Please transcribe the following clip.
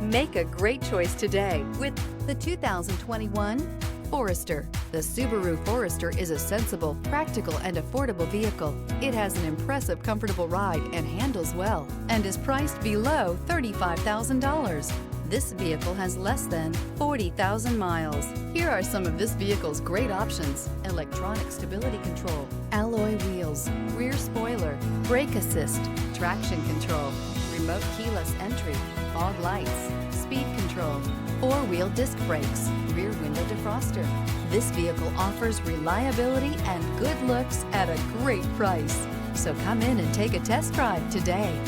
Make a great choice today with the 2021 Forester. The Subaru Forester is a sensible, practical, and affordable vehicle. It has an impressive, comfortable ride and handles well, and is priced below $35,000. This vehicle has less than 40,000 miles. Here are some of this vehicle's great options: electronic stability control, alloy wheels, rear spoiler, brake assist, traction control, remote keyless entry, fog lights, speed control, four-wheel disc brakes, rear window defroster. This vehicle offers reliability and good looks at a great price. So come in and take a test drive today.